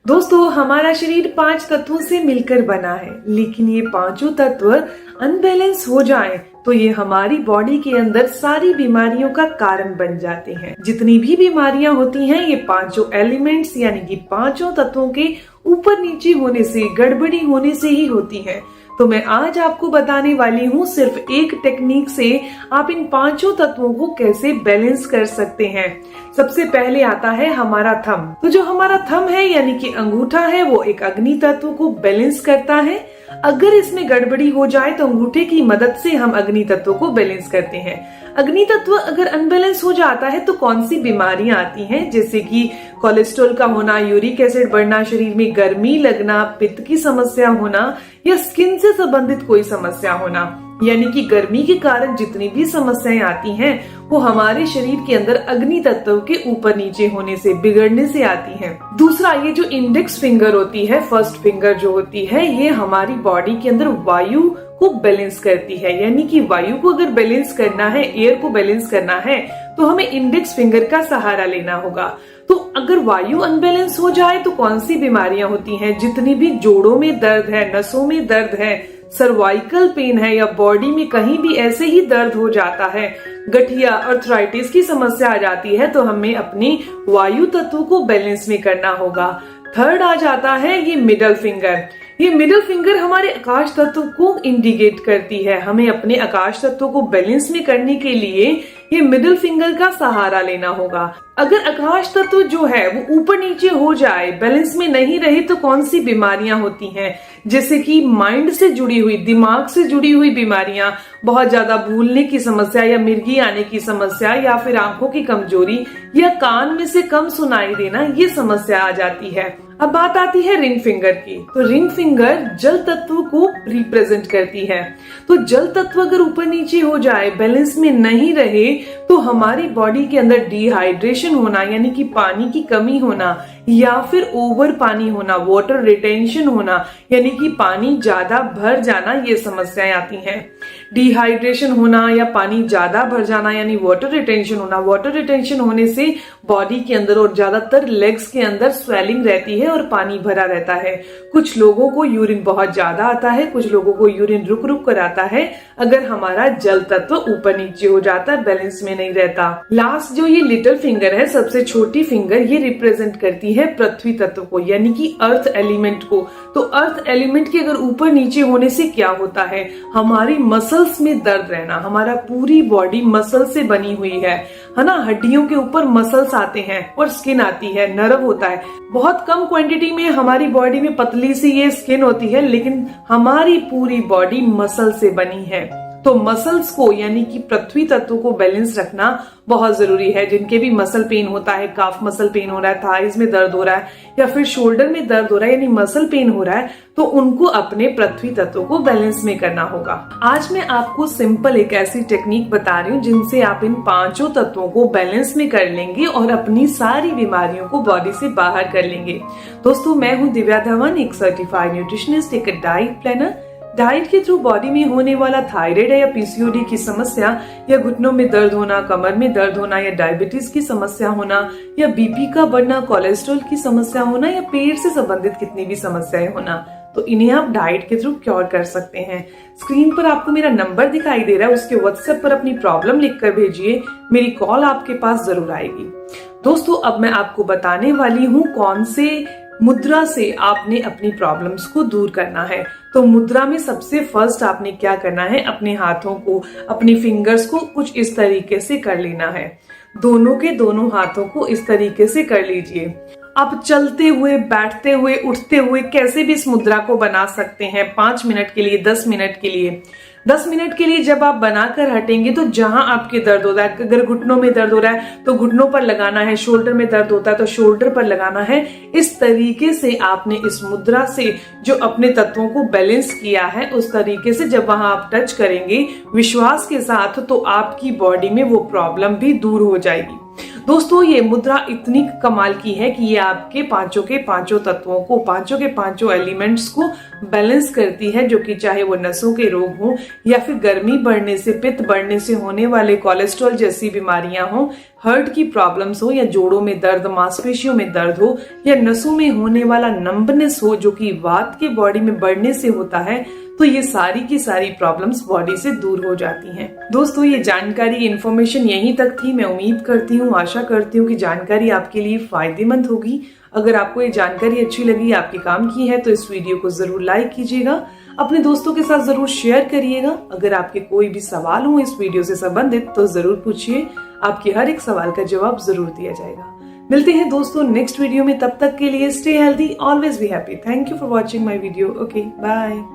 दोस्तों, हमारा शरीर 5 तत्वों से मिलकर बना है, लेकिन ये पांचों तत्व अनबैलेंस हो जाएं तो ये हमारी बॉडी के अंदर सारी बीमारियों का कारण बन जाते हैं। जितनी भी बीमारियां होती हैं ये पांचों एलिमेंट्स यानी कि पांचों तत्वों के ऊपर नीचे होने से, गड़बड़ी होने से ही होती है। तो मैं आज आपको बताने वाली हूँ सिर्फ एक टेक्निक से आप इन पांचों तत्वों को कैसे बैलेंस कर सकते हैं। सबसे पहले आता है हमारा थंब। तो जो हमारा थंब है यानी कि अंगूठा है, वो एक अग्नि तत्व को बैलेंस करता है। अगर इसमें गड़बड़ी हो जाए तो अंगूठे की मदद से हम अग्नि तत्व को बैलेंस करते हैं। अग्नि तत्व अगर अनबैलेंस हो जाता है तो कौन सी बीमारियां आती हैं, जैसे कि कोलेस्ट्रॉल का होना, यूरिक एसिड बढ़ना, शरीर में गर्मी लगना, पित्त की समस्या होना या स्किन से संबंधित कोई समस्या होना। यानी कि गर्मी के कारण जितनी भी समस्याएं आती हैं वो हमारे शरीर के अंदर अग्नि तत्व के ऊपर नीचे होने से, बिगड़ने से आती हैं। दूसरा, ये जो इंडेक्स फिंगर होती है, फर्स्ट फिंगर जो होती है, ये हमारी बॉडी के अंदर वायु को बैलेंस करती है। यानी कि वायु को अगर बैलेंस करना है, एयर को बैलेंस करना है तो हमें इंडेक्स फिंगर का सहारा लेना होगा। तो अगर वायु अनबैलेंस हो जाए तो कौन सी बीमारियां होती हैं, जितनी भी जोड़ों में दर्द है, नसों में दर्द है, सर्वाइकल पेन है या बॉडी में कहीं भी ऐसे ही दर्द हो जाता है, गठिया, अर्थराइटिस की समस्या आ जाती है, तो हमें अपनी वायु तत्व को बैलेंस में करना होगा। थर्ड आ जाता है ये मिडल फिंगर। ये मिडल फिंगर हमारे आकाश तत्व को इंडिकेट करती है। हमें अपने आकाश तत्व को बैलेंस में करने के लिए ये मिडल फिंगर का सहारा लेना होगा। अगर आकाश तत्व जो है वो ऊपर नीचे हो जाए, बैलेंस में नहीं रहे, तो कौन सी बीमारियां होती हैं, जैसे कि माइंड से जुड़ी हुई, दिमाग से जुड़ी हुई बीमारियां, बहुत ज्यादा भूलने की समस्या या मिर्गी आने की समस्या या फिर आंखों की कमजोरी या कान में से कम सुनाई देना, ये समस्या आ जाती है। अब बात आती है रिंग फिंगर की। तो रिंग फिंगर जल तत्व को रिप्रेजेंट करती है। तो जल तत्व अगर ऊपर नीचे हो जाए, बैलेंस में नहीं रहे, तो हमारी बॉडी के अंदर डिहाइड्रेशन होना यानी कि पानी की कमी होना या फिर ओवर पानी होना, वाटर रिटेंशन होना यानी कि पानी ज्यादा भर जाना, ये समस्याएं आती हैं। डिहाइड्रेशन होना या पानी ज्यादा भर जाना यानी वाटर रिटेंशन होना। वाटर रिटेंशन होने से बॉडी के अंदर और ज्यादातर लेग्स के अंदर स्वेलिंग रहती है और पानी भरा रहता है। कुछ लोगों को यूरिन बहुत ज्यादा आता है, कुछ लोगों को यूरिन रुक रुक कर आता है अगर हमारा जल तत्व ऊपर नीचे हो जाता है, बैलेंस में नहीं रहता। लास्ट जो ये लिटिल फिंगर है, सबसे छोटी फिंगर, ये रिप्रेजेंट करती है पृथ्वी तत्व को यानी कि अर्थ एलिमेंट को। तो अर्थ एलिमेंट के अगर ऊपर नीचे होने से क्या होता है, हमारी मसल्स में दर्द रहना। हमारा पूरी बॉडी मसल से बनी हुई है ना, हड्डियों के ऊपर मसल्स आते हैं और स्किन आती है, नर्व होता है। बहुत कम क्वांटिटी में हमारी बॉडी में पतली सी ये स्किन होती है, लेकिन हमारी पूरी बॉडी मसल से बनी है। तो मसल्स को यानी कि पृथ्वी तत्व को बैलेंस रखना बहुत जरूरी है। जिनके भी मसल पेन होता है, काफ मसल पेन हो रहा है, थाइज में दर्द हो रहा है या फिर शोल्डर में दर्द हो रहा है यानी मसल पेन हो रहा है, तो उनको अपने पृथ्वी तत्व को बैलेंस में करना होगा। आज मैं आपको सिंपल एक ऐसी टेक्निक बता रही हूँ जिनसे आप इन पांचों तत्वों को बैलेंस में कर लेंगे और अपनी सारी बीमारियों को बॉडी से बाहर कर लेंगे। दोस्तों, मैं हूँ दिव्या धवन, एक सर्टिफाइड न्यूट्रिशनिस्ट, एक डाइट प्लानर। डाइट के थ्रू बॉडी में होने वाला थायराइड या पीसीओडी की समस्या या घुटनों में दर्द होना, कमर में दर्द होना या डायबिटीज की समस्या होना या बीपी का बढ़ना, कोलेस्ट्रॉल की समस्या होना या पेट से संबंधित कितनी भी समस्याएं होना, तो इन्हें आप डाइट के थ्रू क्योर कर सकते हैं। स्क्रीन पर आपको मेरा नंबर दिखाई दे रहा है, उसके व्हाट्सएप पर अपनी प्रॉब्लम लिखकर भेजिए, मेरी कॉल आपके पास जरूर आएगी। दोस्तों, अब मैं आपको बताने वाली हूँ कौन से मुद्रा से आपने अपनी प्रॉब्लम्स को दूर करना है। तो मुद्रा में सबसे फर्स्ट आपने क्या करना है, अपने हाथों को, अपनी फिंगर्स को कुछ इस तरीके से कर लेना है। दोनों के दोनों हाथों को इस तरीके से कर लीजिए। आप चलते हुए, बैठते हुए, उठते हुए कैसे भी इस मुद्रा को बना सकते हैं। 5 मिनट के लिए, 10 मिनट के लिए। 10 मिनट के लिए जब आप बनाकर हटेंगे तो जहां आपके दर्द हो रहा है, अगर घुटनों में दर्द हो रहा है तो घुटनों पर लगाना है, शोल्डर में दर्द होता है तो शोल्डर पर लगाना है। इस तरीके से आपने इस मुद्रा से जो अपने तत्वों को बैलेंस किया है, उस तरीके से जब वहां आप टच करेंगे विश्वास के साथ, तो आपकी बॉडी में वो प्रॉब्लम भी दूर हो जाएगी। दोस्तों ये मुद्रा इतनी कमाल की है कि ये आपके पांचों के पांचों तत्वों को, पांचों के पांचों एलिमेंट्स को बैलेंस करती है, जो कि चाहे वो नसों के रोग हो या फिर गर्मी बढ़ने से, पित्त बढ़ने से होने वाले कोलेस्ट्रॉल जैसी बीमारियां हो, हार्ट की प्रॉब्लम्स हो, या जोड़ों में दर्द, मांसपेशियों में दर्द हो, या नसों में होने वाला नंबनेस हो जो कि वात के बॉडी में बढ़ने से होता है, तो ये सारी की सारी प्रॉब्लम्स बॉडी से दूर हो जाती हैं। दोस्तों ये जानकारी, इन्फॉर्मेशन यहीं तक थी। मैं उम्मीद करती हूँ, आशा करती हूँ कि जानकारी आपके लिए फायदेमंद होगी। अगर आपको ये जानकारी अच्छी लगी, आपके काम की है, तो इस वीडियो को जरूर लाइक कीजिएगा, अपने दोस्तों के साथ जरूर शेयर करिएगा। अगर आपके कोई भी सवाल हो इस वीडियो से संबंधित तो जरूर पूछिए, आपके हर एक सवाल का जवाब जरूर दिया जाएगा। मिलते हैं दोस्तों नेक्स्ट वीडियो में, तब तक के लिए stay healthy, always be happy. Thank you for watching my video. Okay, bye.